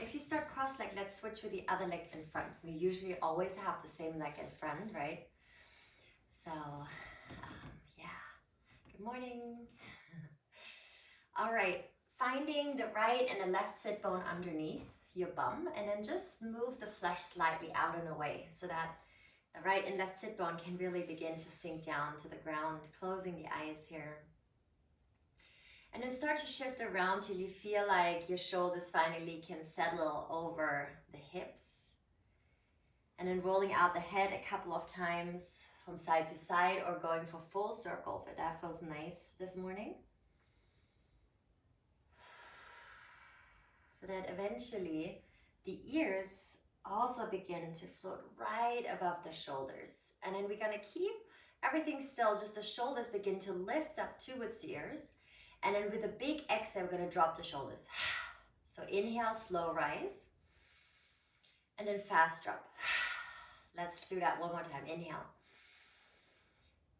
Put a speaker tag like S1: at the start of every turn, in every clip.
S1: if you start cross-legged, let's switch with the other leg in front. We usually always have the same leg in front, right? So, yeah. Good morning. All right, finding the right and the left sit bone underneath your bum, and then just move the flesh slightly out and away so that the right and left sit bone can really begin to sink down to the ground, closing the eyes here. And then start to shift around till you feel like your shoulders finally can settle over the hips. And then rolling out the head a couple of times from side to side, or going for full circle if that feels nice this morning. So that eventually the ears also begin to float right above the shoulders. And then we're gonna keep everything still, just the shoulders begin to lift up towards the ears. And then with a big exhale, we're gonna drop the shoulders. So inhale, slow rise. And then fast drop. Let's do that one more time. Inhale.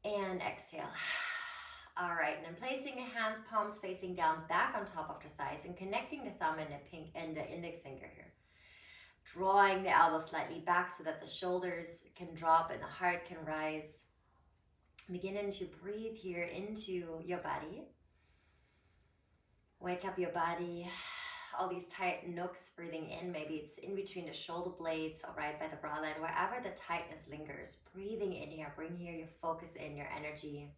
S1: And exhale. All right, and then placing the hands, palms facing down, back on top of the thighs, and connecting the thumb and the index finger here. Drawing the elbows slightly back so that the shoulders can drop and the heart can rise. Beginning to breathe here into your body. Wake up your body. All these tight nooks, breathing in. Maybe it's in between the shoulder blades or right by the bra line, wherever the tightness lingers. Breathing in here. Bring here your focus in, your energy,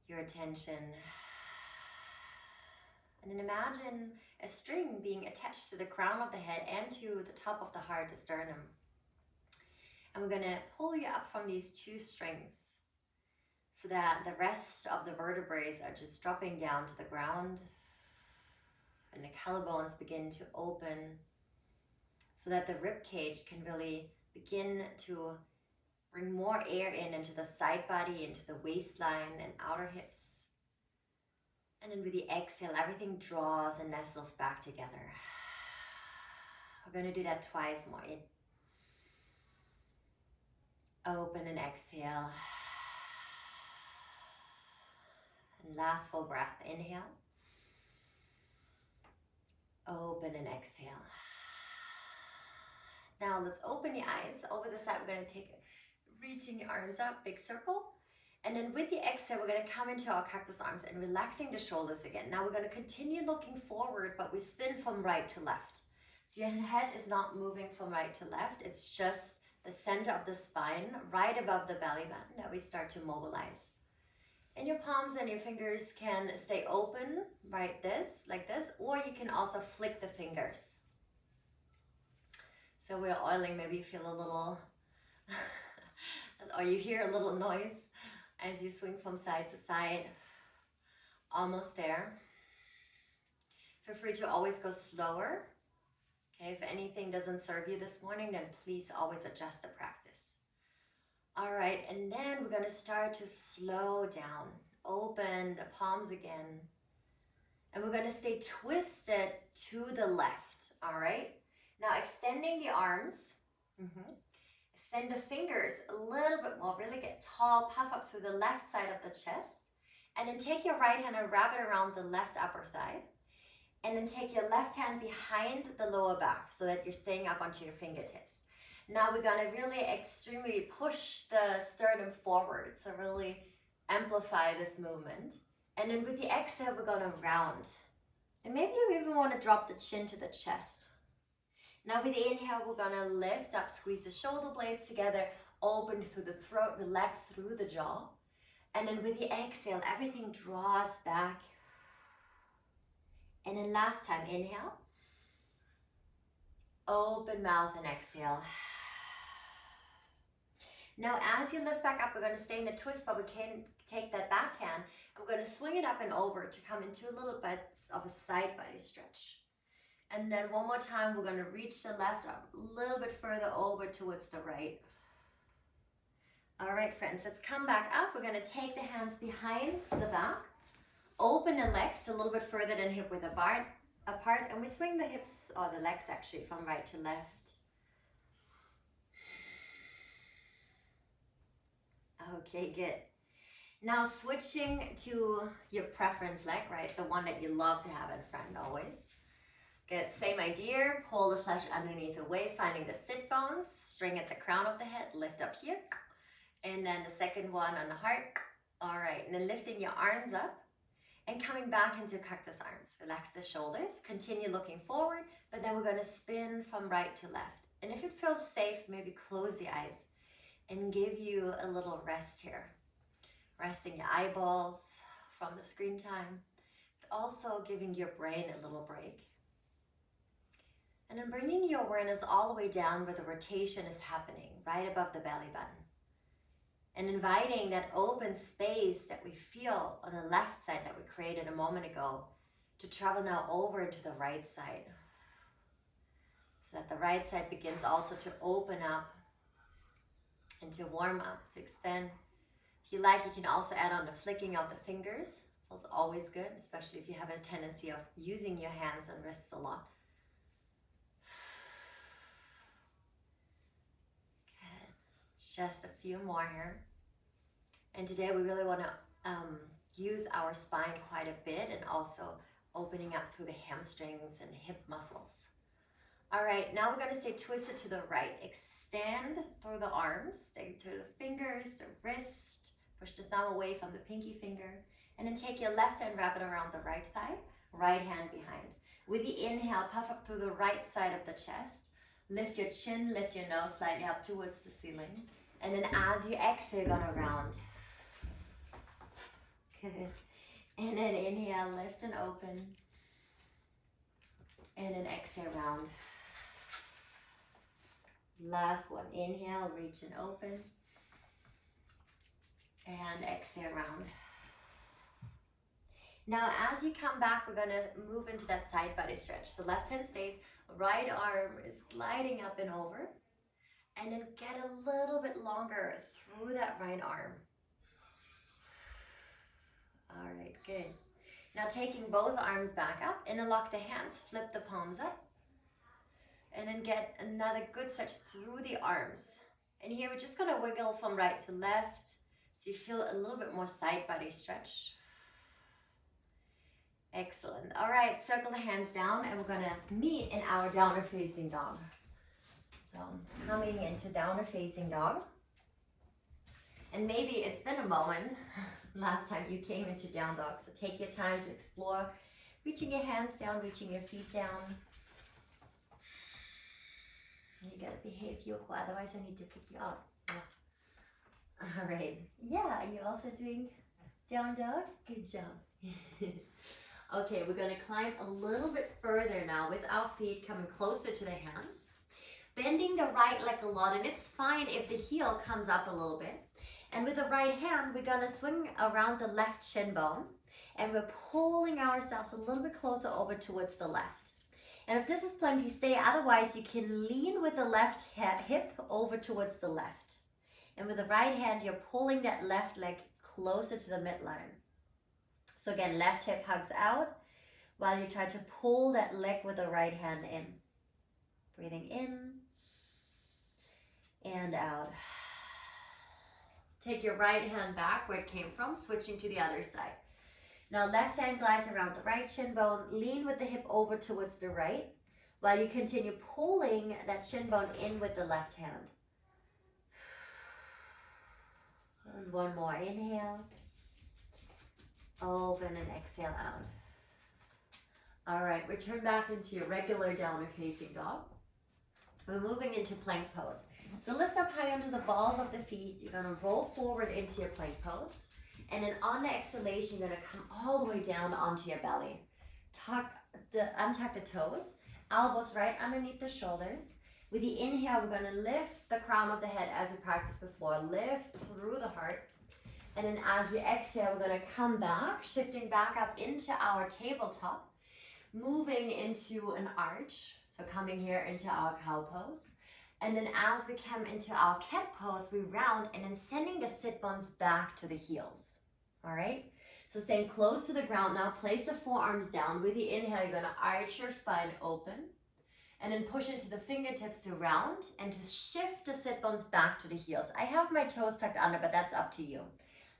S1: your attention. And then imagine a string being attached to the crown of the head and to the top of the heart, the sternum. And we're gonna pull you up from these two strings so that the rest of the vertebrae are just dropping down to the ground. And the collarbones begin to open so that the rib cage can really begin to bring more air in into the side body, into the waistline and outer hips. And then with the exhale, everything draws and nestles back together. We're going to do that twice more. In. Open and exhale. And last full breath. Inhale. Open and exhale. Now let's open the eyes. Over the side, we're going to take it, reaching your arms up, big circle. And then with the exhale, we're going to come into our cactus arms and relaxing the shoulders again. Now we're going to continue looking forward, but we spin from right to left. So your head is not moving from right to left. It's just the center of the spine, right above the belly button, that we start to mobilize. And your palms and your fingers can stay open, like this, or you can also flick the fingers. So we're oiling, maybe you feel a little, or you hear a little noise as you swing from side to side. Almost there. Feel free to always go slower. Okay, if anything doesn't serve you this morning, then please always adjust the practice. All right, and then we're gonna start to slow down. Open the palms again. And we're gonna stay twisted to the left, all right? Now extending the arms. Send the fingers a little bit more, really get tall, puff up through the left side of the chest. And then take your right hand and wrap it around the left upper thigh. And then take your left hand behind the lower back so that you're staying up onto your fingertips. Now we're gonna really extremely push the sternum forward, so really amplify this movement. And then with the exhale, we're gonna round. And maybe you even wanna drop the chin to the chest. Now with the inhale, we're gonna lift up, squeeze the shoulder blades together, open through the throat, relax through the jaw. And then with the exhale, everything draws back. And then last time, inhale. Open mouth and exhale. Now as you lift back up, we're gonna stay in a twist, but we can take that backhand and we're gonna swing it up and over to come into a little bit of a side body stretch. And then one more time, we're gonna reach the left arm a little bit further over towards the right. All right, friends, let's come back up. We're gonna take the hands behind the back, open the legs a little bit further than hip width apart, and we swing the hips, or the legs actually, from right to left. Okay, good. Now switching to your preference leg, right? The one that you love to have in front always. Good, same idea. Pull the flesh underneath away, finding the sit bones. String at the crown of the head, lift up here. And then the second one on the heart. All right, and then lifting your arms up and coming back into cactus arms. Relax the shoulders, continue looking forward, but then we're gonna spin from right to left. And if it feels safe, maybe close the eyes and give you a little rest here. Resting your eyeballs from the screen time, but also giving your brain a little break. And then bringing your awareness all the way down where the rotation is happening, right above the belly button. And inviting that open space that we feel on the left side that we created a moment ago to travel now over to the right side. So that the right side begins also to open up and to warm up, to expand. If you like, you can also add on the flicking of the fingers. Feels always good, especially if you have a tendency of using your hands and wrists a lot. Just a few more here. And today we really want to use our spine quite a bit and also opening up through the hamstrings and hip muscles. All right, now we're going to say twist it to the right. Extend through the arms, stay through the fingers, the wrist, push the thumb away from the pinky finger, and then take your left hand, wrap it around the right thigh, right hand behind. With the inhale, puff up through the right side of the chest. Lift your chin, lift your nose slightly up towards the ceiling. And then as you exhale, you're gonna round. Good. And then inhale, lift and open. And then exhale, round. Last one, inhale, reach and open. And exhale, round. Now as you come back, we're gonna move into that side body stretch. So left hand stays, right arm is gliding up and over. And then get a little bit longer through that right arm. All right, good. Now taking both arms back up, interlock the hands, flip the palms up. And then get another good stretch through the arms. And here we're just gonna wiggle from right to left. So you feel a little bit more side body stretch. Excellent. All right, circle the hands down and we're gonna meet in our downward facing dog. So coming into downward facing dog. And maybe it's been a moment last time you came into down dog. So take your time to explore, reaching your hands down, reaching your feet down. You gotta behave, Yoko, otherwise I need to kick you out. Yeah. All right. Yeah, are you also doing down dog? Good job. Okay, we're gonna climb a little bit further now with our feet coming closer to the hands. Bending the right leg a lot, and it's fine if the heel comes up a little bit. And with the right hand, we're gonna swing around the left shin bone, and we're pulling ourselves a little bit closer over towards the left. And if this is plenty, stay. Otherwise, you can lean with the left hip over towards the left. And with the right hand, you're pulling that left leg closer to the midline. So again, left hip hugs out while you try to pull that leg with the right hand in. Breathing in and out. Take your right hand back where it came from, switching to the other side. Now left hand glides around the right shin bone, lean with the hip over towards the right, while you continue pulling that shin bone in with the left hand. And one more, inhale. Open and exhale out. All right, return back into your regular downward facing dog. We're moving into plank pose. So lift up high onto the balls of the feet. You're gonna roll forward into your plank pose. And then on the exhalation, you're gonna come all the way down onto your belly. Untuck the toes, elbows right underneath the shoulders. With the inhale, we're gonna lift the crown of the head as we practiced before. Lift through the heart. And then as you exhale, we're gonna come back, shifting back up into our tabletop, moving into an arch. So coming here into our cow pose. And then as we come into our cat pose, we round and then sending the sit bones back to the heels. All right? So staying close to the ground now, place the forearms down. With the inhale, you're gonna arch your spine open and then push into the fingertips to round and to shift the sit bones back to the heels. I have my toes tucked under, but that's up to you.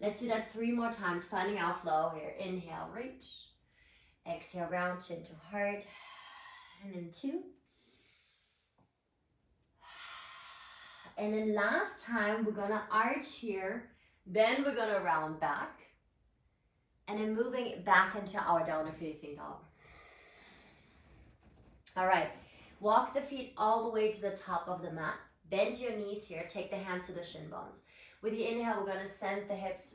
S1: Let's do that 3 more times, finding our flow here. Inhale, reach. Exhale, round, chin to heart. And then 2. And then last time, we're gonna arch here. Then we're gonna round back. And then moving it back into our downward facing dog. All right, walk the feet all the way to the top of the mat. Bend your knees here, take the hands to the shin bones. With the inhale, we're gonna send the hips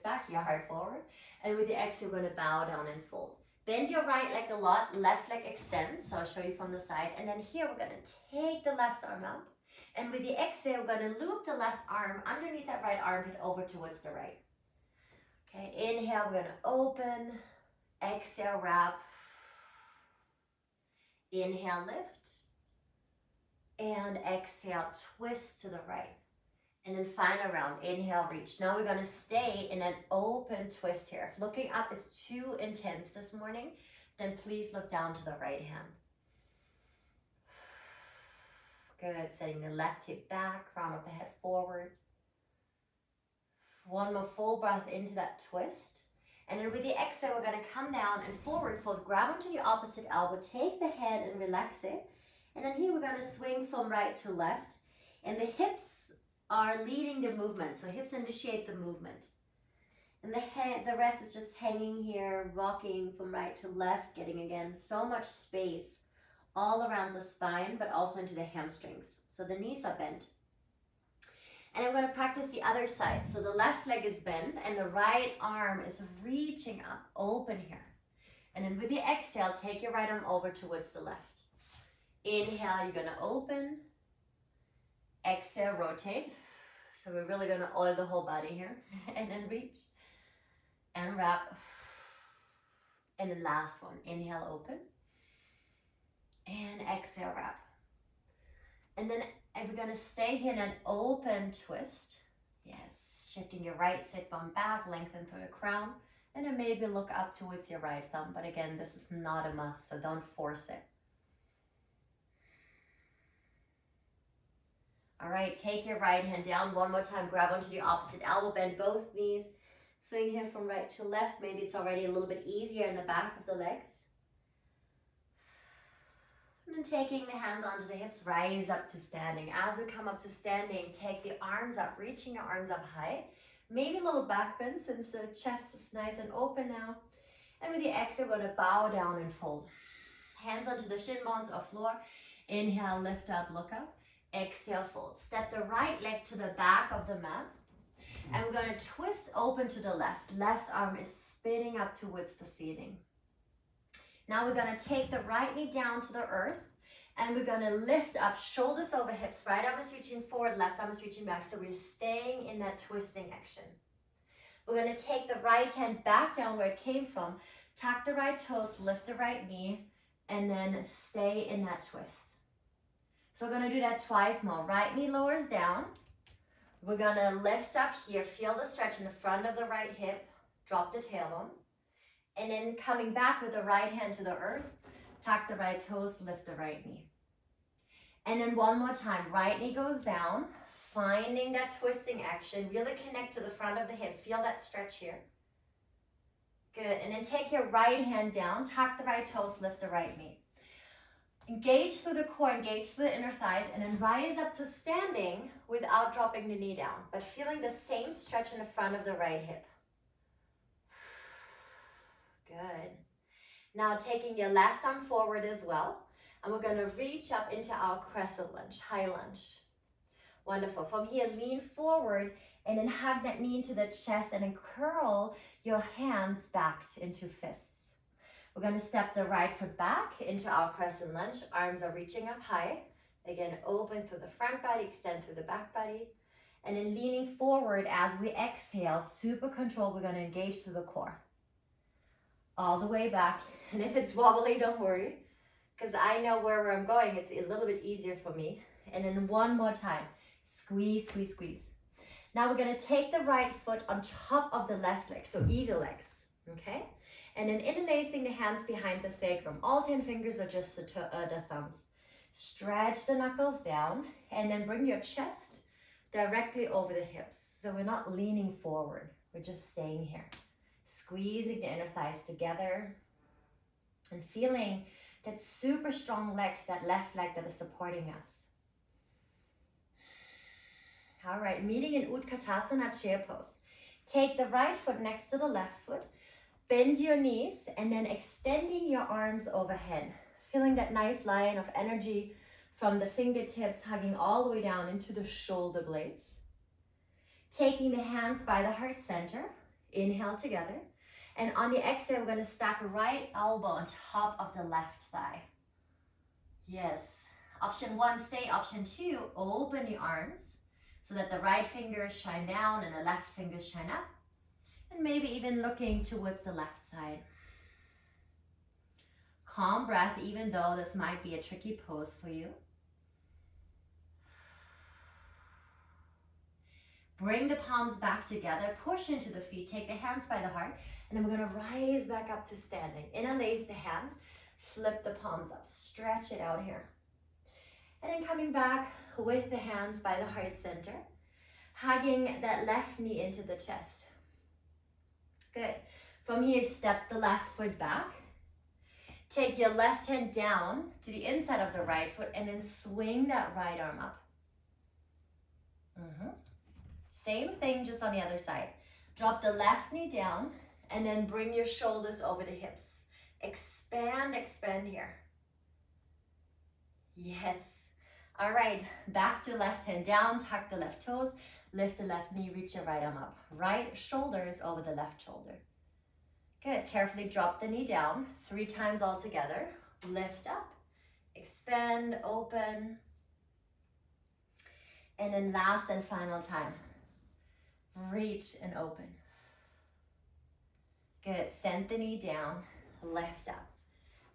S1: back, your heart forward. And with the exhale, we're gonna bow down and fold. Bend your right leg a lot, left leg extends, so I'll show you from the side. And then here, we're gonna take the left arm up. And with the exhale, we're gonna loop the left arm underneath that right armpit over towards the right. Okay, inhale, we're gonna open. Exhale, wrap. Inhale, lift. And exhale, twist to the right. And then final round, inhale, reach. Now we're gonna stay in an open twist here. If looking up is too intense this morning, then please look down to the right hand. Good, setting the left hip back, crown of the head forward. One more full breath into that twist. And then with the exhale, we're gonna come down and forward fold, grab onto the opposite elbow, take the head and relax it. And then here we're gonna swing from right to left. And the hips are leading the movement, so hips initiate the movement. And the rest is just hanging here, rocking from right to left, getting again so much space all around the spine, but also into the hamstrings. So the knees are bent. And I'm going to practice the other side. So the left leg is bent and the right arm is reaching up, open here. And then with the exhale, take your right arm over towards the left. Inhale, you're going to open. Exhale, rotate. So we're really going to oil the whole body here. And then reach. And wrap. And then last one. Inhale, open. And exhale, wrap. And then we're going to stay here in an open twist. Yes, shifting your right sit bone back, lengthen through the crown. And then maybe look up towards your right thumb. But again, this is not a must, so don't force it. All right, take your right hand down one more time. Grab onto the opposite elbow, bend both knees. Swing here from right to left. Maybe it's already a little bit easier in the back of the legs. And then taking the hands onto the hips, rise up to standing. As we come up to standing, take the arms up, reaching your arms up high. Maybe a little back bend since the chest is nice and open now. And with the exhale, we're going to bow down and fold. Hands onto the shin bones or floor. Inhale, lift up, look up. Exhale, fold. Step the right leg to the back of the mat. And we're going to twist open to the left. Left arm is spinning up towards the ceiling. Now we're going to take the right knee down to the earth. And we're going to lift up, shoulders over hips. Right arm is reaching forward, left arm is reaching back. So we're staying in that twisting action. We're going to take the right hand back down where it came from. Tuck the right toes, lift the right knee. And then stay in that twist. So we're going to do that twice more. Right knee lowers down. We're going to lift up here. Feel the stretch in the front of the right hip. Drop the tailbone. And then coming back with the right hand to the earth. Tuck the right toes, lift the right knee. And then one more time. Right knee goes down. Finding that twisting action. Really connect to the front of the hip. Feel that stretch here. Good. And then take your right hand down. Tuck the right toes, lift the right knee. Engage through the core, engage through the inner thighs, and then rise up to standing without dropping the knee down, but feeling the same stretch in the front of the right hip. Good. Now taking your left arm forward as well, and we're going to reach up into our crescent lunge, high lunge. Wonderful. From here, lean forward and then hug that knee into the chest and then curl your hands back into fists. We're going to step the right foot back into our crescent lunge. Arms are reaching up high. Again, open through the front body, extend through the back body. And then leaning forward as we exhale, super control, we're going to engage through the core. All the way back. And if it's wobbly, don't worry. Because I know where I'm going, it's a little bit easier for me. And then one more time. Squeeze, squeeze, squeeze. Now we're going to take the right foot on top of the left leg. So eagle legs. Okay? And then interlacing the hands behind the sacrum. All 10 fingers are just the thumbs. Stretch the knuckles down and then bring your chest directly over the hips. So we're not leaning forward. We're just staying here. Squeezing the inner thighs together and feeling that super strong leg, that left leg that is supporting us. All right, meeting in Utkatasana chair pose. Take the right foot next to the left foot, bend your knees, and then extending your arms overhead. Feeling that nice line of energy from the fingertips hugging all the way down into the shoulder blades. Taking the hands by the heart center, inhale together. And on the exhale, we're gonna stack right elbow on top of the left thigh. Yes. Option 1, stay. Option 2, open the arms so that the right fingers shine down and the left fingers shine up. And maybe even looking towards the left side. Calm breath, even though this might be a tricky pose for you. Bring the palms back together, push into the feet, take the hands by the heart, and then we're gonna rise back up to standing. Interlace the hands, flip the palms up, stretch it out here. And then coming back with the hands by the heart center, hugging that left knee into the chest. Good. From here, step the left foot back. Take your left hand down to the inside of the right foot and then swing that right arm up. Same thing, just on the other side. Drop the left knee down and then bring your shoulders over the hips. Expand, expand here. Yes. All right, back to left hand down, tuck the left toes, lift the left knee, reach your right arm up. Right shoulder is over the left shoulder. Good, carefully drop the knee down 3 times all together. Lift up, expand, open. And then last and final time. Reach and open. Good, send the knee down, lift up.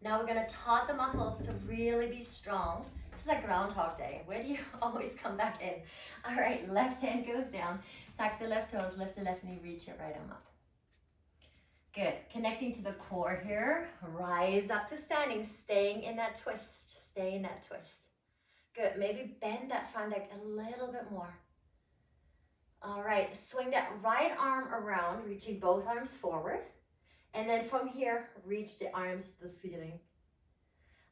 S1: Now we're gonna taut the muscles to really be strong. This is like Groundhog Day. Where do you always come back in? All right, left hand goes down. Tuck the left toes, lift the left knee, reach your right arm up. Good, connecting to the core here. Rise up to standing, staying in that twist. Stay in that twist. Good, maybe bend that front leg a little bit more. All right, swing that right arm around, reaching both arms forward. And then from here, reach the arms to the ceiling.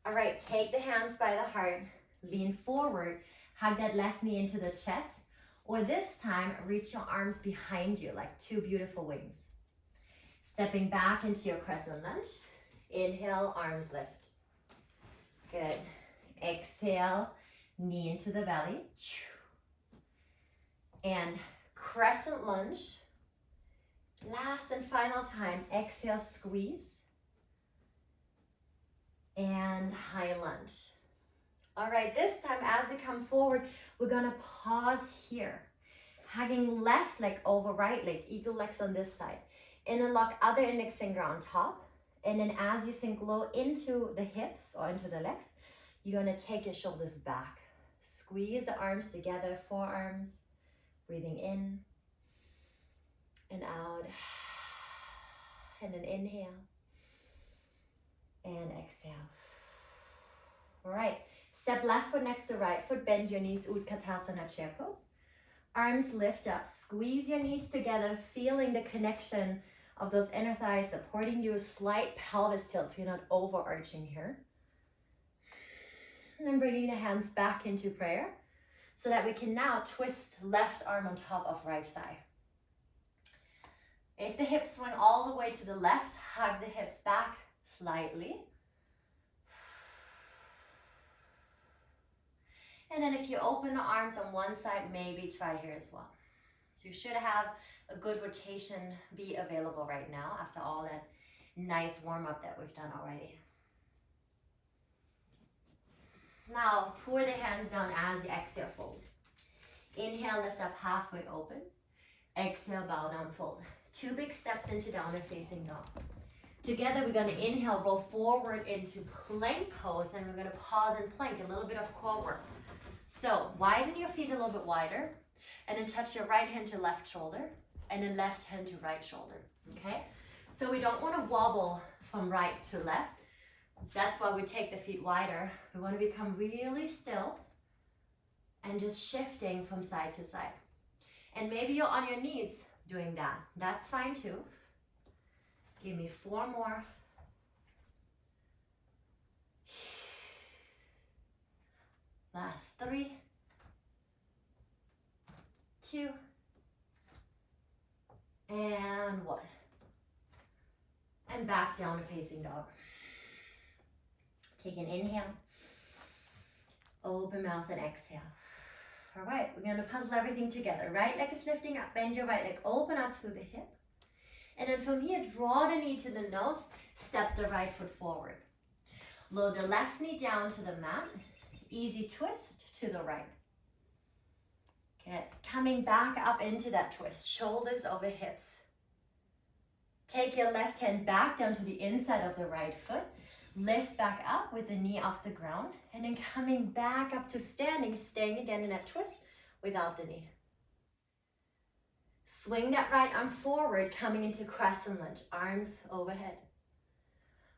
S1: All right, take the hands by the heart, lean forward, hug that left knee into the chest, or this time, reach your arms behind you like 2 beautiful wings. Stepping back into your crescent lunge. Inhale, arms lift. Good. Exhale, knee into the belly. And crescent lunge. Last and final time, exhale, squeeze. And high lunge. All right, this time as you come forward, we're gonna pause here. Hugging left leg over right leg, eagle legs on this side. Interlock other index finger on top. And then as you sink low into the hips or into the legs, you're gonna take your shoulders back. Squeeze the arms together, forearms. Breathing in and out. And then inhale and exhale. All right, step left foot next to right foot, bend your knees, Utkatasana chair pose. Arms lift up, squeeze your knees together, feeling the connection of those inner thighs supporting you, slight pelvis tilt so you're not overarching here. And then bringing the hands back into prayer so that we can now twist left arm on top of right thigh. If the hips swing all the way to the left, hug the hips back slightly. And then if you open the arms on one side, maybe try here as well. So you should have a good rotation be available right now after all that nice warm up that we've done already. Now pour the hands down as you exhale, fold. Inhale, lift up halfway open. Exhale, bow down, fold. 2 big steps into downward facing dog. Together we're going to inhale, roll forward into plank pose, and we're going to pause and plank, a little bit of core work. So widen your feet a little bit wider, and then touch your right hand to left shoulder, and then left hand to right shoulder, okay? So we don't want to wobble from right to left. That's why we take the feet wider. We want to become really still and just shifting from side to side. And maybe you're on your knees doing that. That's fine too. Give me 4 more. Last 3, 2, and 1. And back down to facing dog. Take an inhale. Open mouth and exhale. All right, we're going to puzzle everything together. Right leg is lifting up. Bend your right leg. Open up through the hip. And then from here, draw the knee to the nose. Step the right foot forward. Lower the left knee down to the mat. Easy twist to the right. Good. Coming back up into that twist. Shoulders over hips. Take your left hand back down to the inside of the right foot. Lift back up with the knee off the ground. And then coming back up to standing, staying again in that twist without the knee. Swing that right arm forward, coming into crescent lunge, arms overhead.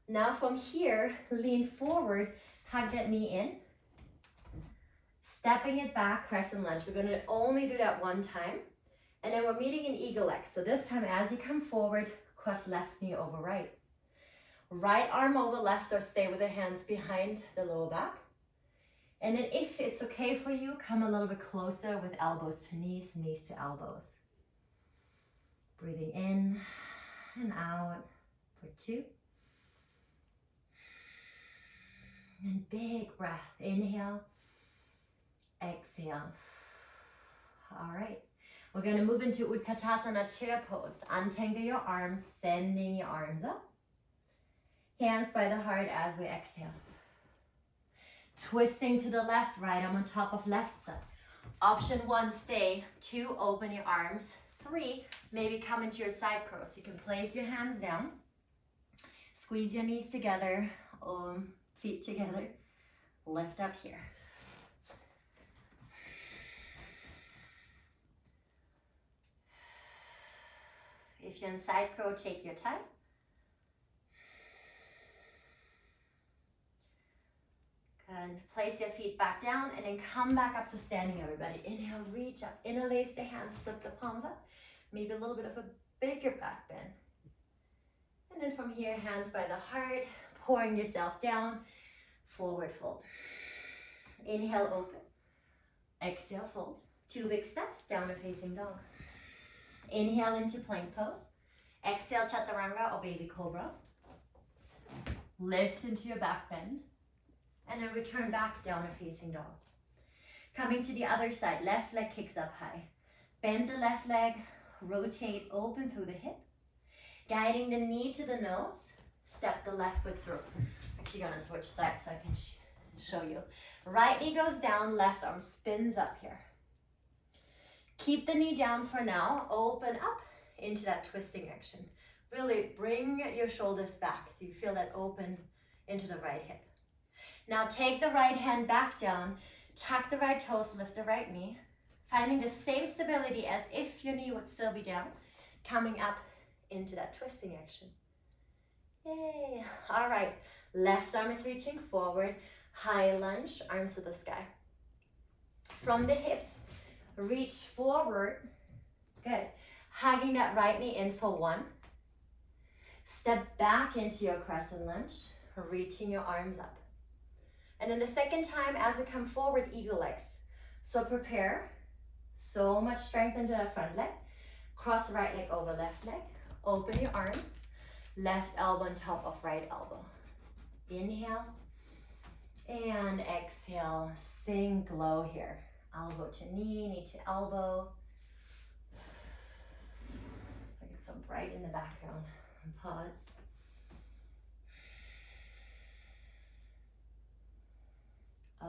S1: Now from here, lean forward, hug that knee in. Stepping it back, crescent lunge. We're going to only do that one time. And then we're meeting in eagle legs. So this time as you come forward, cross left knee over right. Right arm over left or stay with the hands behind the lower back. And then if it's okay for you, come a little bit closer with elbows to knees, knees to elbows. Breathing in and out for 2. And big breath. Inhale, exhale. All right. We're going to move into Utkatasana chair pose. Untangle your arms, sending your arms up. Hands by the heart as we exhale. Twisting to the left, right arm on top of left side. Option 1, stay. 2, open your arms. 3, maybe come into your side cross. You can place your hands down. Squeeze your knees together, feet together. Lift up here. If you're in side crow, take your time. Good. Place your feet back down and then come back up to standing, everybody. Inhale, reach up. Interlace the hands, flip the palms up. Maybe a little bit of a bigger back bend. And then from here, hands by the heart, pouring yourself down, forward fold. Inhale, open. Exhale, fold. 2 big steps, down and facing dog. Inhale into plank pose. Exhale, chaturanga or baby cobra. Lift into your back bend. And then return back down and facing dog. Coming to the other side, left leg kicks up high. Bend the left leg, rotate, open through the hip. Guiding the knee to the nose, step the left foot through. Actually gonna switch sides so I can show you. Right knee goes down, left arm spins up here. Keep the knee down for now, open up into that twisting action. Really bring your shoulders back so you feel that open into the right hip. Now take the right hand back down, tuck the right toes, lift the right knee, finding the same stability as if your knee would still be down, coming up into that twisting action. Yay. All right, left arm is reaching forward, high lunge, arms to the sky. From the hips, reach forward, good. Hugging that right knee in for 1. Step back into your crescent lunge, reaching your arms up. And then the second time as we come forward, eagle legs. So prepare, so much strength into that front leg. Cross right leg over left leg. Open your arms, left elbow on top of right elbow. Inhale and exhale, sink low here. Elbow to knee, knee to elbow. Look at some bright in the background. And pause.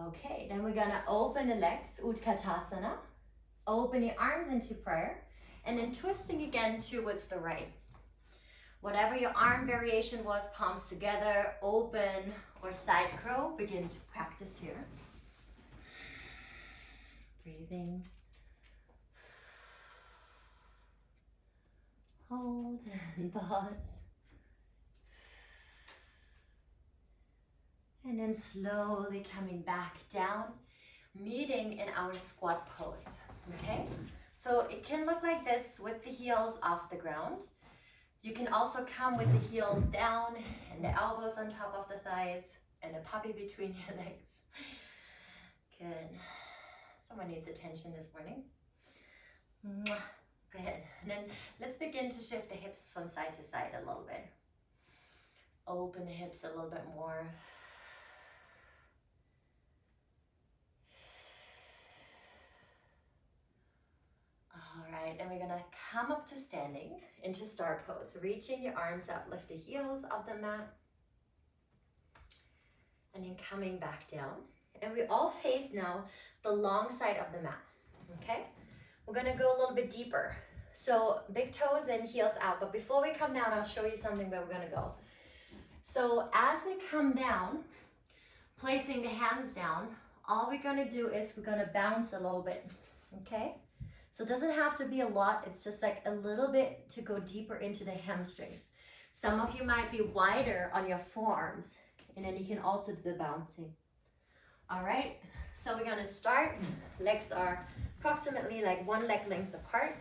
S1: Okay, then we're gonna open the legs, Utkatasana. Open your arms into prayer, and then twisting again towards the right. Whatever your arm variation was, palms together, open, or side crow, begin to practice here. Breathing. Hold and pause. And then slowly coming back down, meeting in our squat pose, okay? So it can look like this with the heels off the ground. You can also come with the heels down and the elbows on top of the thighs and a puppy between your legs. Good. What needs attention this morning? Mwah. Good. And then let's begin to shift the hips from side to side a little bit. Open the hips a little bit more. All right, and we're gonna come up to standing into star pose, reaching your arms up, lift the heels of the mat, and then coming back down. And we all face now the long side of the mat, okay? We're gonna go a little bit deeper. So big toes in, heels out, but before we come down, I'll show you something where we're gonna go. So as we come down, placing the hands down, all we're gonna do is we're gonna bounce a little bit, okay? So it doesn't have to be a lot, it's just like a little bit to go deeper into the hamstrings. Some of you might be wider on your forearms, and then you can also do the bouncing. All right, so we're gonna start. Legs are approximately like one leg length apart,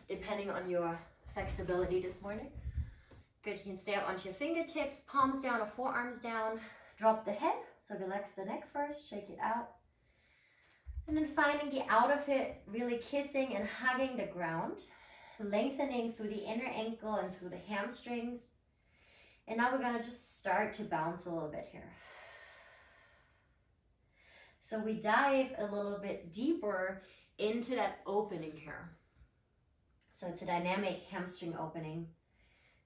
S1: depending on your flexibility this morning. Good, you can stay up onto your fingertips, palms down or forearms down. Drop the head, so relax the neck first, shake it out. And then finding the outer foot, really kissing and hugging the ground, lengthening through the inner ankle and through the hamstrings. And now we're gonna just start to bounce a little bit here. So we dive a little bit deeper into that opening here. So it's a dynamic hamstring opening.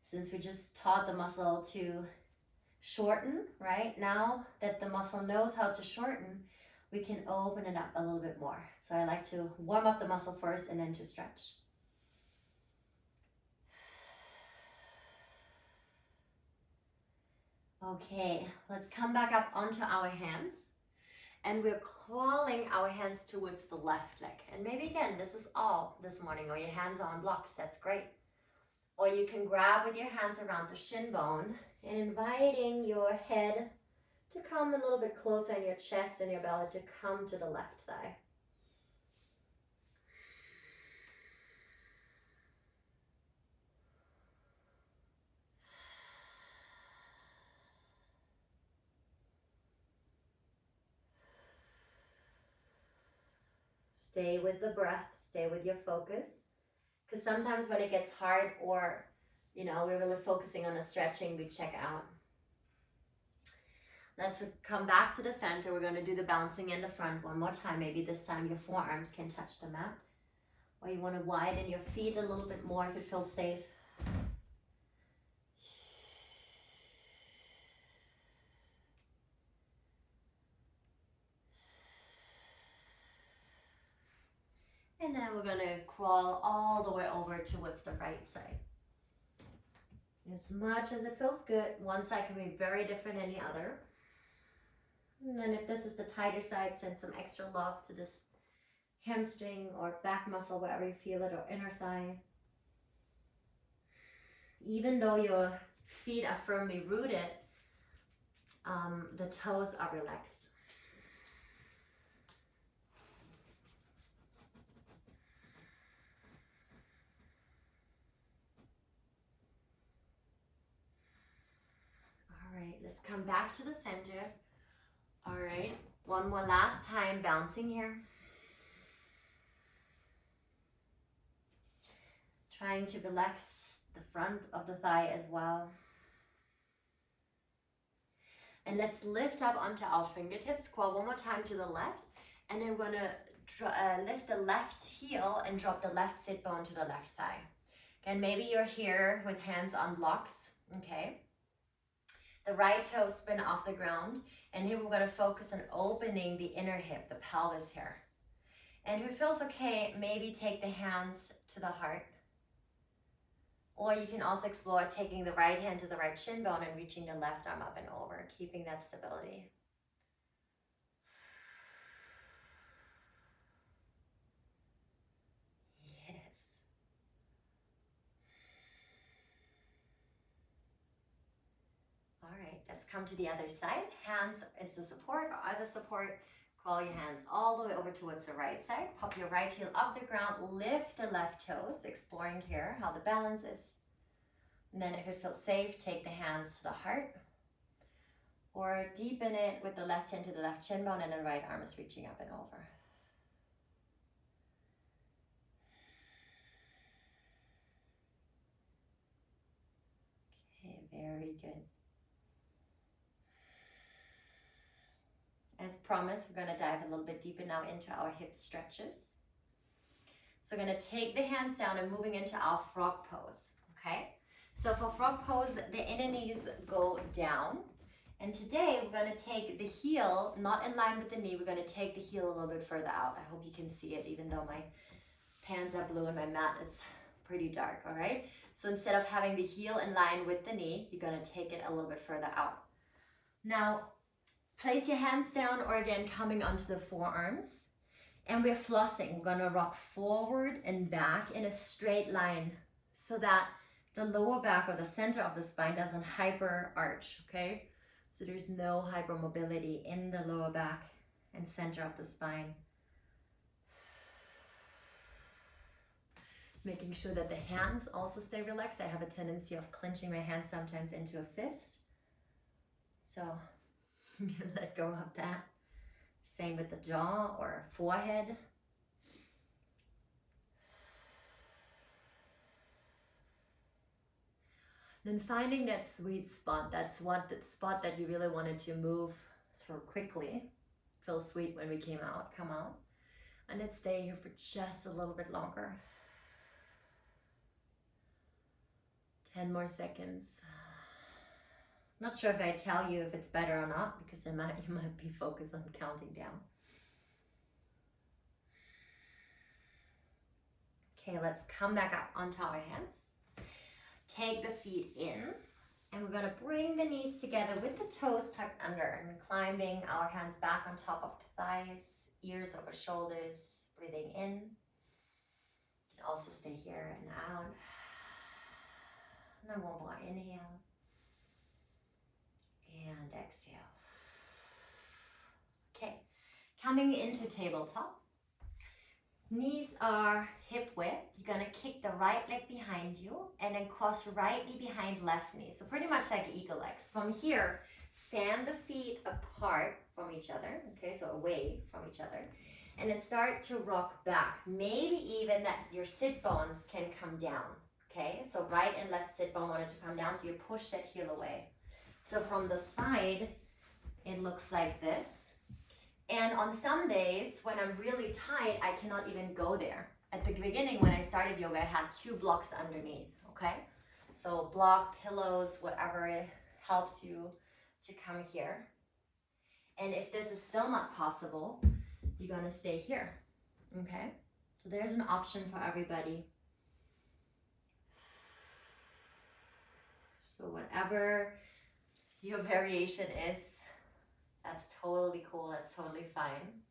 S1: Since we just taught the muscle to shorten, right? Now that the muscle knows how to shorten, we can open it up a little bit more. So I like to warm up the muscle first and then to stretch. Okay, let's come back up onto our hands. And we're crawling our hands towards the left leg. And maybe again, this is all this morning, or your hands are on blocks, that's great. Or you can grab with your hands around the shin bone and inviting your head to come a little bit closer, and your chest and your belly to come to the left thigh. Stay with the breath, stay with your focus. Because sometimes when it gets hard, or we're really focusing on the stretching, we check out. Let's come back to the center. We're going to do the bouncing in the front one more time. Maybe this time your forearms can touch the mat. Or you want to widen your feet a little bit more if it feels safe. And then we're going to crawl all the way over towards the right side. As much as it feels good, one side can be very different than the other. And then if this is the tighter side, send some extra love to this hamstring or back muscle, wherever you feel it, or inner thigh. Even though your feet are firmly rooted, the toes are relaxed. All right, let's come back to the center. All right, one more last time, bouncing here. Trying to relax the front of the thigh as well. And let's lift up onto our fingertips. Crawl one more time to the left. And then we're gonna lift the left heel and drop the left sit bone to the left thigh. Again, maybe you're here with hands on blocks, okay? The right toe spin off the ground. And here we're gonna focus on opening the inner hip, the pelvis here. And if it feels okay, maybe take the hands to the heart. Or you can also explore taking the right hand to the right shin bone and reaching the left arm up and over, keeping that stability. Yes. All right, let's come to the other side. Hands is the support, or other support. Crawl your hands all the way over towards the right side. Pop your right heel off the ground. Lift the left toes, exploring here how the balance is. And then if it feels safe, take the hands to the heart. Or deepen it with the left hand to the left shin bone, and the right arm is reaching up and over. Very good. As promised, we're going to dive a little bit deeper now into our hip stretches. So we're going to take the hands down and moving into our frog pose, okay? So for frog pose, the inner knees go down. And today we're going to take the heel, not in line with the knee, we're going to take the heel a little bit further out. I hope you can see it, even though my pants are blue and my mat is pretty dark, all right? So instead of having the heel in line with the knee, you're going to take it a little bit further out. Now, place your hands down, or again, coming onto the forearms. And we're flossing. We're gonna rock forward and back in a straight line so that the lower back or the center of the spine doesn't hyper arch, okay? So there's no hypermobility in the lower back and center of the spine. Making sure that the hands also stay relaxed. I have a tendency of clenching my hands sometimes into a fist. So let go of that. Same with the jaw or forehead. Then finding that sweet spot, that's what the spot that you really wanted to move through quickly. Feel sweet when we come out. And let's stay here for just a little bit longer. 10 more seconds. Not sure if I tell you if it's better or not, because you might be focused on counting down. Okay, let's come back up onto our hands. Take the feet in, and we're going to bring the knees together with the toes tucked under, and climbing our hands back on top of the thighs, ears over shoulders, breathing in. You can also stay here and out. And then one more inhale. And exhale. Okay, coming into tabletop. Knees are hip width. You're gonna kick the right leg behind you and then cross right knee behind left knee. So pretty much like eagle legs. From here, fan the feet apart from each other. Okay, so away from each other. And then start to rock back. Maybe even that your sit bones can come down. Okay, so right and left sit bone wanted to come down, so you push that heel away. So from the side, it looks like this. And on some days, when I'm really tight, I cannot even go there. At the beginning, when I started yoga, I had 2 blocks underneath, okay? So block, pillows, whatever it helps you to come here. And if this is still not possible, you're gonna stay here, okay? So there's an option for everybody. So whatever your variation is, that's totally cool, that's totally fine.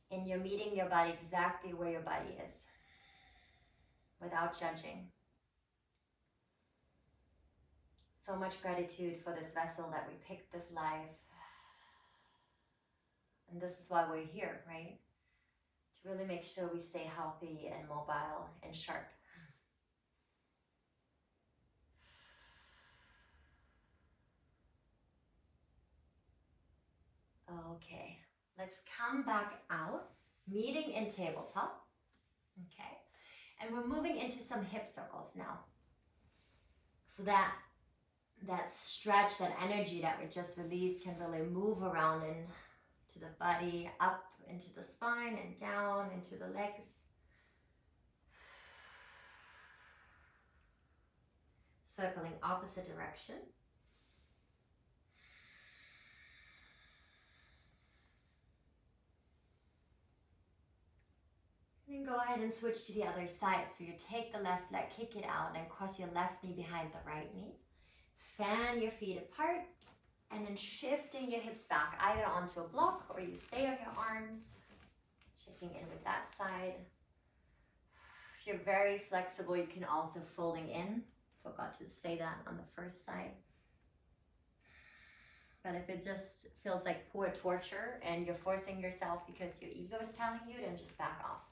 S1: And you're meeting your body exactly where your body is, without judging. So much gratitude for this vessel that we picked this life. And this is why we're here, right? To really make sure we stay healthy and mobile and sharp. Okay, let's come back out, meeting in tabletop, okay? And we're moving into some hip circles now. So that stretch, that energy that we just released can really move around into the body, up into the spine and down into the legs. Circling opposite direction. And go ahead and switch to the other side. So you take the left leg, kick it out, and cross your left knee behind the right knee. Fan your feet apart, and then shifting your hips back, either onto a block or you stay on your arms. Checking in with that side. If you're very flexible, you can also folding in. Forgot to say that on the first side. But if it just feels like poor torture and you're forcing yourself because your ego is telling you, then just back off.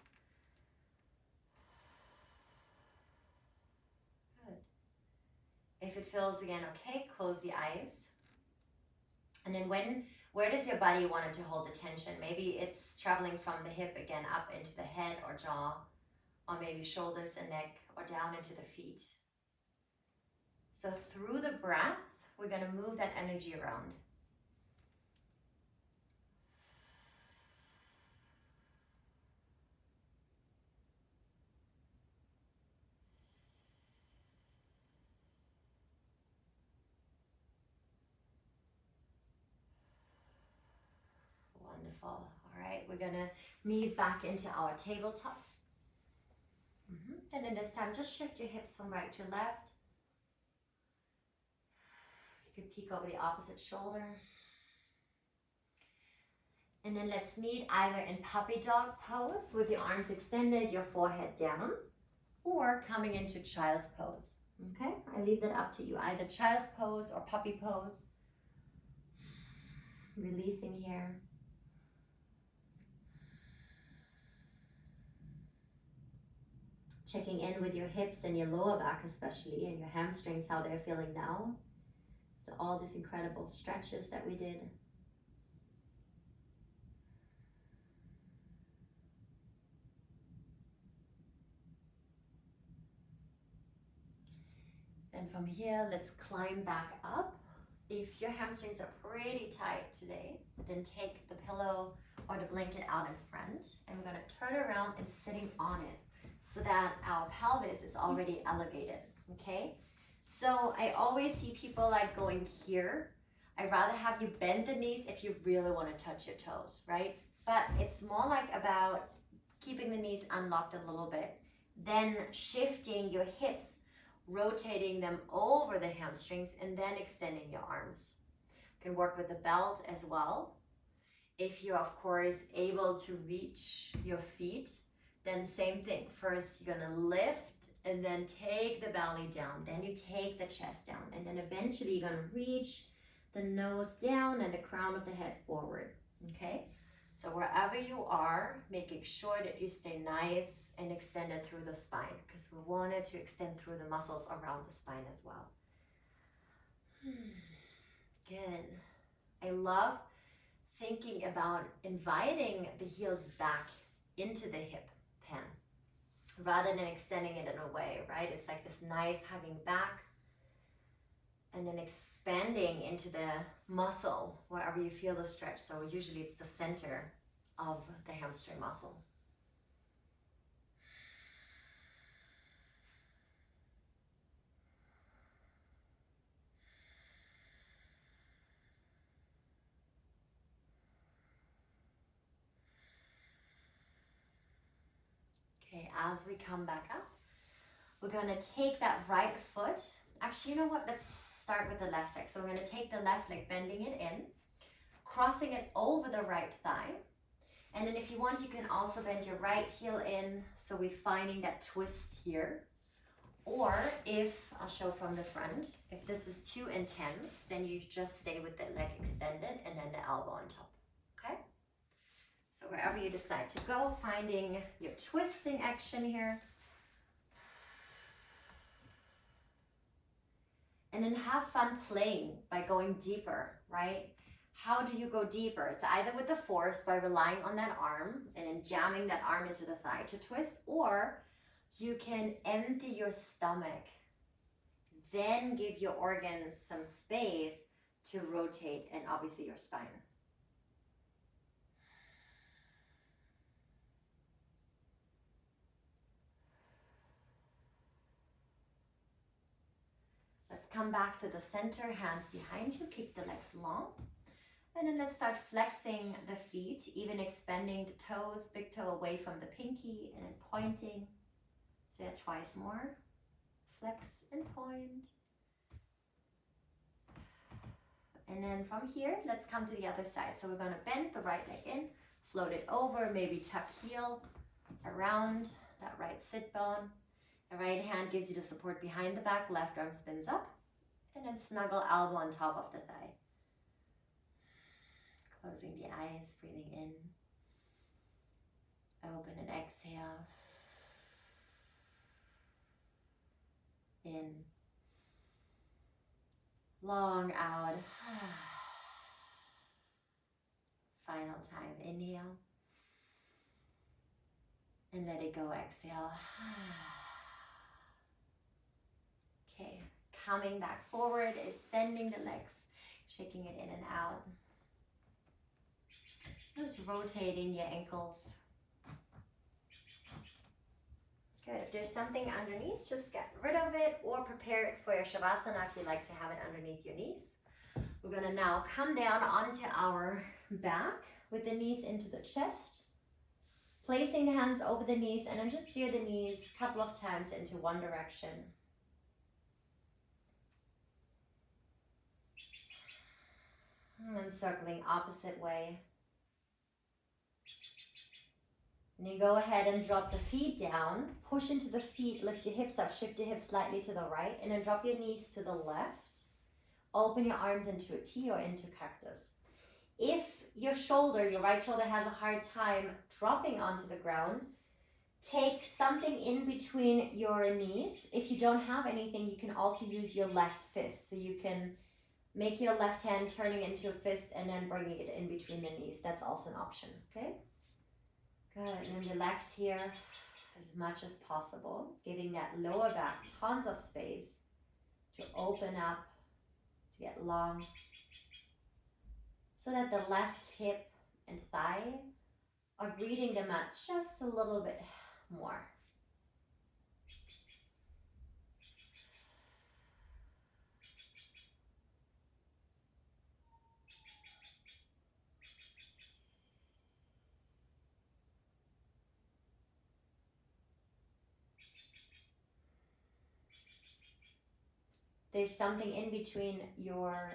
S1: If it feels again okay, close the eyes. And then where does your body want it to hold the tension? Maybe it's traveling from the hip again up into the head or jaw, or maybe shoulders and neck, or down into the feet. So through the breath, we're going to move that energy around. Wonderful. All right, we're going to move back into our tabletop. And then this time, just shift your hips from right to left. You could peek over the opposite shoulder. And then let's meet either in puppy dog pose with your arms extended, your forehead down, or coming into child's pose. Okay, I leave that up to you, either child's pose or puppy pose. Releasing here. Checking in with your hips and your lower back especially, and your hamstrings, how they're feeling now. After all these incredible stretches that we did. And from here, let's climb back up. If your hamstrings are pretty tight today, then take the pillow or the blanket out in front, and we're going to turn around and sitting on it so that our pelvis is already elevated, okay? So I always see people like going here. I'd rather have you bend the knees if you really want to touch your toes, right? But it's more like about keeping the knees unlocked a little bit, then shifting your hips, rotating them over the hamstrings, and then extending your arms. You can work with the belt as well. If you're, of course, able to reach your feet, then same thing. First, you're gonna lift and then take the belly down. Then you take the chest down. And then eventually you're gonna reach the nose down and the crown of the head forward, okay? So wherever you are, making sure that you stay nice and extended through the spine, because we wanted to extend through the muscles around the spine as well. Good. I love thinking about inviting the heels back into the hip pan rather than extending it in a way, right? It's like this nice hugging back and then expanding into the muscle wherever you feel the stretch. So usually it's the center of the hamstring muscle. Okay, as we come back up, we're going to take that right foot. Actually, you know what? Let's start with the left leg. So we're going to take the left leg, bending it in, crossing it over the right thigh. And then if you want, you can also bend your right heel in. So we're finding that twist here. Or if, I'll show from the front, if this is too intense, then you just stay with the leg extended and then the elbow on top, okay? So wherever you decide to go, finding your twisting action here. And then have fun playing by going deeper, right? How do you go deeper? It's either with the force by relying on that arm and then jamming that arm into the thigh to twist, or you can empty your stomach, then give your organs some space to rotate, and obviously your spine. Let's come back to the center, hands behind you, keep the legs long. And then let's start flexing the feet, even expanding the toes, big toe away from the pinky, and then pointing. So yeah, twice more. Flex and point. And then from here, let's come to the other side. So we're going to bend the right leg in, float it over, maybe tuck heel around that right sit bone. The right hand gives you the support behind the back, left arm spins up, and then snuggle elbow on top of the thigh. Closing the eyes, breathing in. Open and exhale. In. Long out. Final time, inhale. And let it go, exhale. Okay, coming back forward, extending the legs, shaking it in and out. Just rotating your ankles. Good. If there's something underneath, just get rid of it or prepare it for your Shavasana if you like to have it underneath your knees. We're going to now come down onto our back with the knees into the chest. Placing the hands over the knees and then just steer the knees a couple of times into one direction. And then circling opposite way. And you go ahead and drop the feet down, push into the feet, lift your hips up, shift your hips slightly to the right, and then drop your knees to the left. Open your arms into a T or into cactus. If your right shoulder has a hard time dropping onto the ground, take something in between your knees. If you don't have anything, you can also use your left fist. So you can make your left hand turning into a fist and then bringing it in between the knees. That's also an option, okay? Good, and then relax here as much as possible, giving that lower back tons of space to open up, to get long, so that the left hip and thigh are greeting the mat just a little bit more. There's something in between your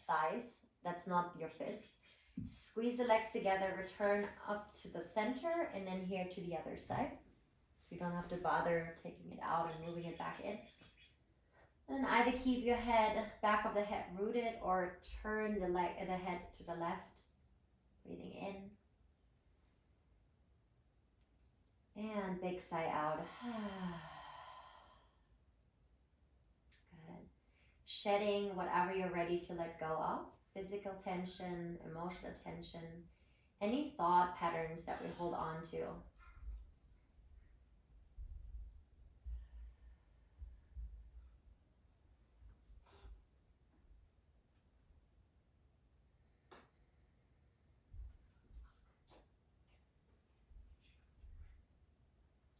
S1: thighs that's not your fist. Squeeze the legs together, return up to the center, and then here to the other side. So you don't have to bother taking it out and moving it back in. And either keep your back of the head rooted, or turn the head to the left. Breathing in. And big sigh out. Good. Shedding whatever you're ready to let go of. Physical tension, emotional tension, any thought patterns that we hold on to.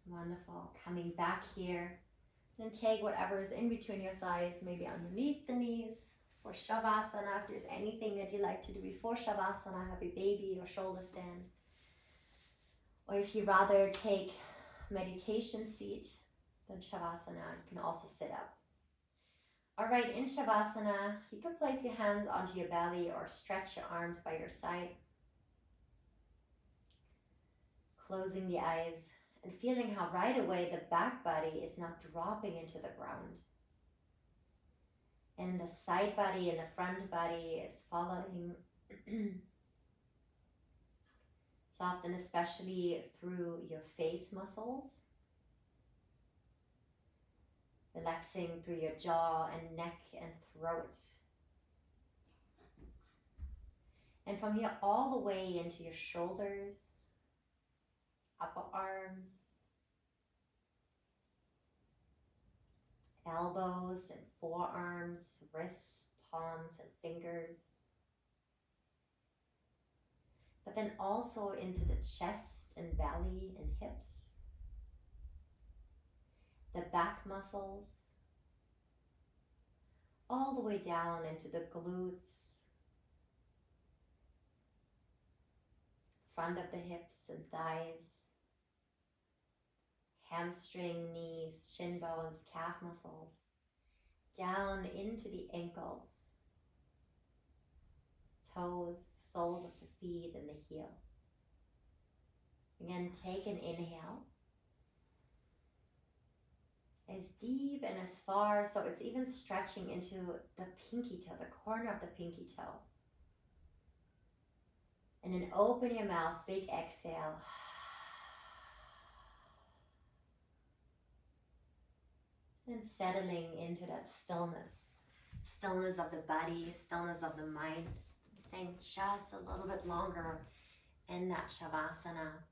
S1: Wonderful. Coming back here, and take whatever is in between your thighs, maybe underneath the knees. For Shavasana, if there's anything that you like to do before Shavasana, happy baby or shoulder stand. Or if you rather take meditation seat than Shavasana, you can also sit up. All right, in Shavasana, you can place your hands onto your belly or stretch your arms by your side. Closing the eyes and feeling how right away the back body is not dropping into the ground. And the side body and the front body is following. Soften especially through your face muscles. Relaxing through your jaw and neck and throat. And from here all the way into your shoulders, upper arms, elbows and forearms, wrists, palms and fingers. But then also into the chest and belly and hips, the back muscles, all the way down into the glutes, front of the hips and thighs, hamstring, knees, shin bones, calf muscles, down into the ankles, toes, soles of the feet and the heel. Again, take an inhale. As deep and as far, so it's even stretching into the pinky toe, the corner of the pinky toe. And then open your mouth, big exhale. And settling into that stillness. Stillness of the body, stillness of the mind. Staying just a little bit longer in that Shavasana.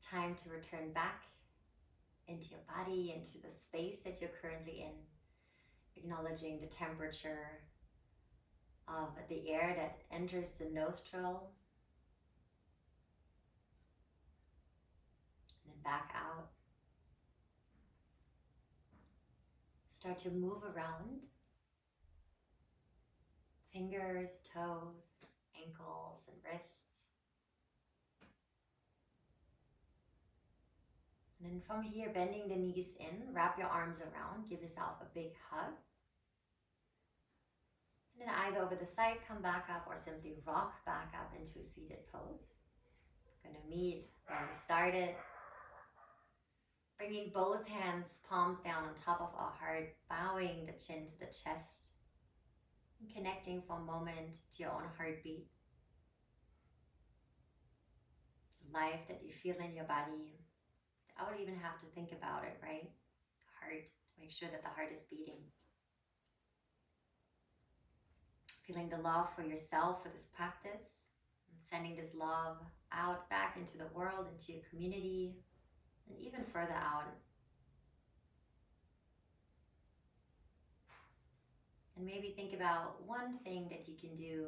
S1: time to return back into your body, into the space that you're currently in, acknowledging the temperature of the air that enters the nostril and then back out. Start to move around. Fingers, toes, ankles, and wrists. And then from here, bending the knees in, wrap your arms around, give yourself a big hug. And then either over the side, come back up, or simply rock back up into a seated pose. We're gonna meet where we started. Bringing both hands, palms down on top of our heart, bowing the chin to the chest, and connecting for a moment to your own heartbeat. The life that you feel in your body, without even have to think about it, right? The heart, to make sure that the heart is beating. Feeling the love for yourself for this practice, and sending this love out back into the world, into your community, and even further out. And maybe think about one thing that you can do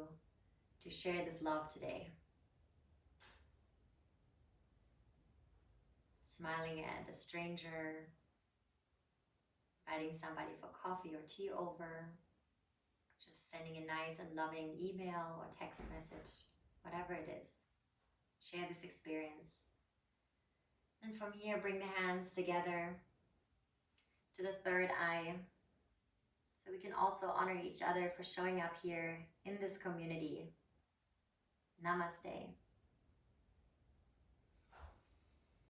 S1: to share this love today. Smiling at a stranger, inviting somebody for coffee or tea over, just sending a nice and loving email or text message, whatever it is. Share this experience. And from here, bring the hands together to the third eye, so we can also honor each other for showing up here in this community. Namaste.